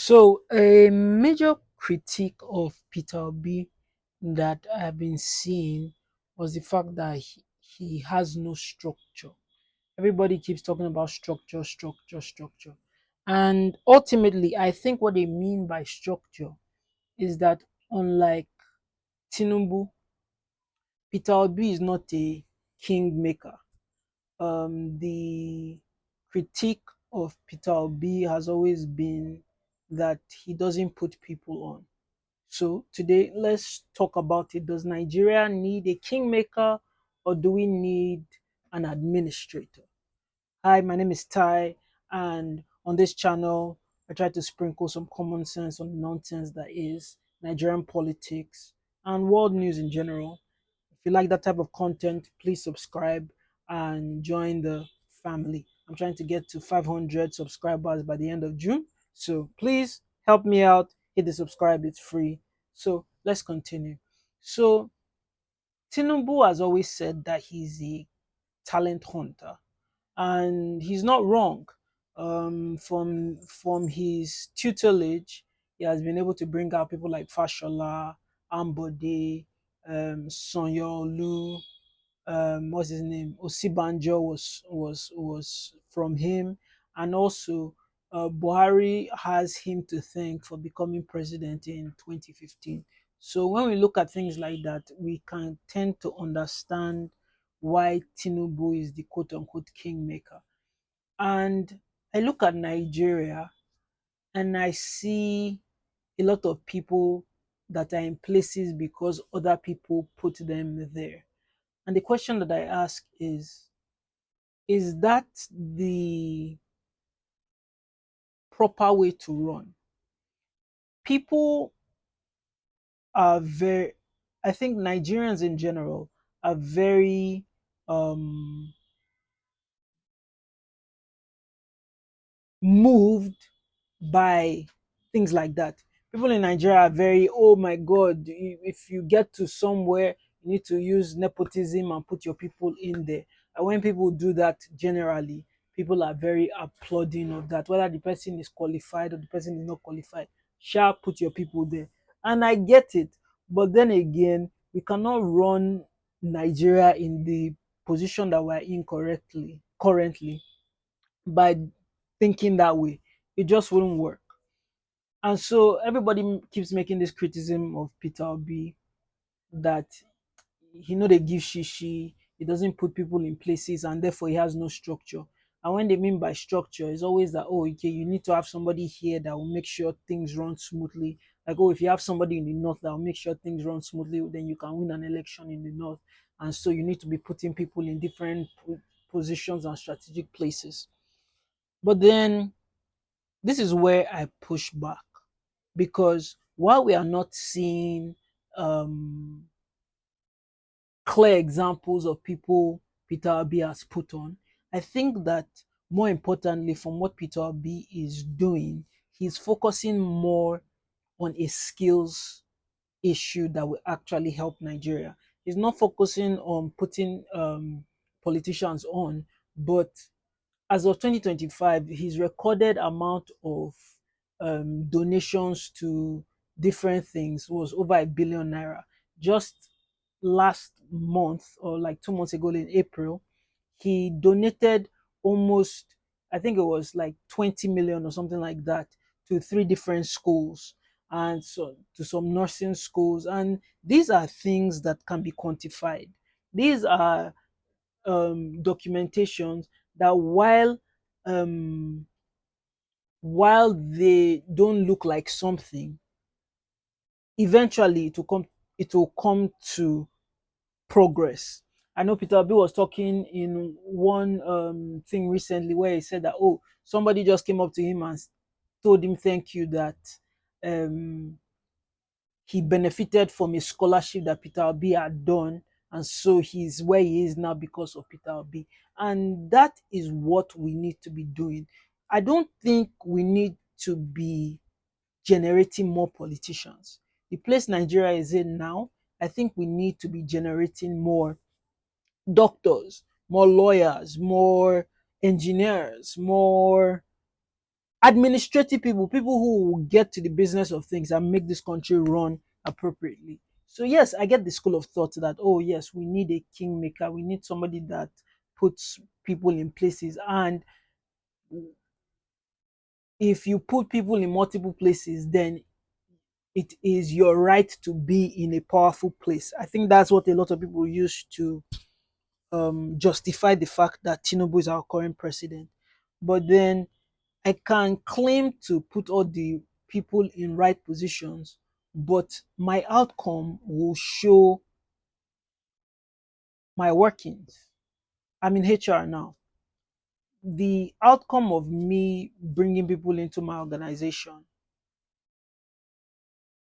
So, a major critique of Peter Obi that I've been seeing was the fact that he has no structure. Everybody keeps talking about structure, structure, structure. And ultimately, I think what they mean by structure is that unlike Tinubu, Peter Obi is not a kingmaker. The critique of Peter Obi has always been that he doesn't put people on. So today, let's talk about it. Does Nigeria need a kingmaker or do we need an administrator? Hi, my name is Ty, and on this channel, I try to sprinkle some common sense on the nonsense that is Nigerian politics and world news in general. If you like that type of content, please subscribe and join the family. I'm trying to get to 500 subscribers by the end of June. So please help me out, hit the subscribe, it's free. So let's continue. So Tinubu has always said that he's a talent hunter, and he's not wrong. From his tutelage, he has been able to bring out people like Fashola, Ambode, Sonyolu, what's his name, Osibanjo was from him, and also Buhari has him to thank for becoming president in 2015. So when we look at things like that, we can tend to understand why Tinubu is the quote unquote kingmaker. And I look at Nigeria and I see a lot of people that are in places because other people put them there. And the question that I ask is that the proper way to run? People are very, I think Nigerians in general are very um, moved by things like that. People in Nigeria are very, oh my God, if you get to somewhere, you need to use nepotism and put your people in there. And when people do that, generally, people are very applauding of that, whether the person is qualified or the person is not qualified. Shall put your people there. And I get it. But then again, we cannot run Nigeria in the position that we're in correctly currently by thinking that way. It just wouldn't work. And so everybody keeps making this criticism of Peter Obi that he know they give shishi, he doesn't put people in places, and therefore he has no structure. And when they mean by structure, it's always that, oh, okay, you need to have somebody here that will make sure things run smoothly. Like, oh, if you have somebody in the north that will make sure things run smoothly, then you can win an election in the north. And so you need to be putting people in different positions and strategic places. But then this is where I push back, because while we are not seeing um, clear examples of people Peter Obi has put on, I think that more importantly, from what Peter Obi is doing, he's focusing more on a skills issue that will actually help Nigeria. He's not focusing on putting politicians on, but as of 2025, his recorded amount of donations to different things was over 1 billion naira. Just last month, or like 2 months ago in April, he donated almost, I think it was like 20 million or something like that, to three different schools and so to some nursing schools. And these are things that can be quantified. These are documentations that um, while they don't look like something, eventually it will come to progress. I know Peter Obi was talking in one thing recently where he said that, oh, somebody just came up to him and told him thank you that um, he benefited from a scholarship that Peter Obi had done, and so he's where he is now because of Peter Obi. And that is what we need to be doing. I don't think we need to be generating more politicians. The place Nigeria is in now, I think we need to be generating more doctors, more lawyers, more engineers, more Administrative people, people who will get to the business of things and make this country run appropriately. So yes, I get the school of thought that, oh yes, we need a kingmaker, we need somebody that puts people in places. And if you put people in multiple places, then it is your right to be in a powerful place. I think that's what a lot of people use to justify the fact that Tinubu is our current president. But then I can claim to put all the people in right positions, but my outcome will show my workings. I'm in HR now. The outcome of me bringing people into my organization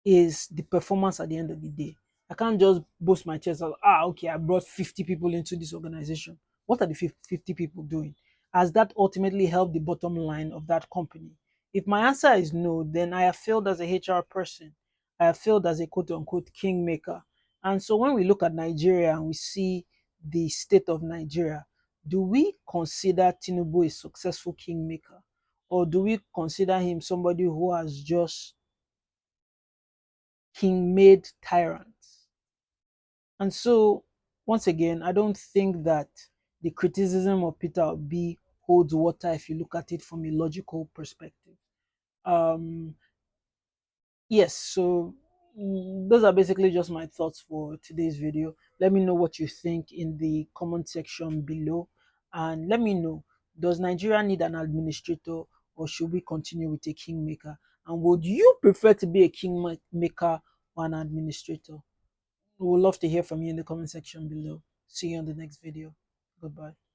is the performance at the end of the day. I can't just boast my chest out, okay, I brought 50 people into this organization. What are the 50 people doing? Has that ultimately helped the bottom line of that company? If my answer is no, then I have failed as a HR person. I have failed as a quote unquote kingmaker. And so when we look at Nigeria and we see the state of Nigeria, do we consider Tinubu a successful kingmaker? Or do we consider him somebody who has just king made tyrants? And so, once again, I don't think that the criticism of Peter Obi holds water if you look at it from a logical perspective. Um, yes, so those are basically just my thoughts for today's video. Let me know what you think in the comment section below, and let me know, does Nigeria need an administrator, or should we continue with a kingmaker? And would you prefer to be a kingmaker or an administrator? We would love to hear from you in the comment section below. See you on the next video. Goodbye.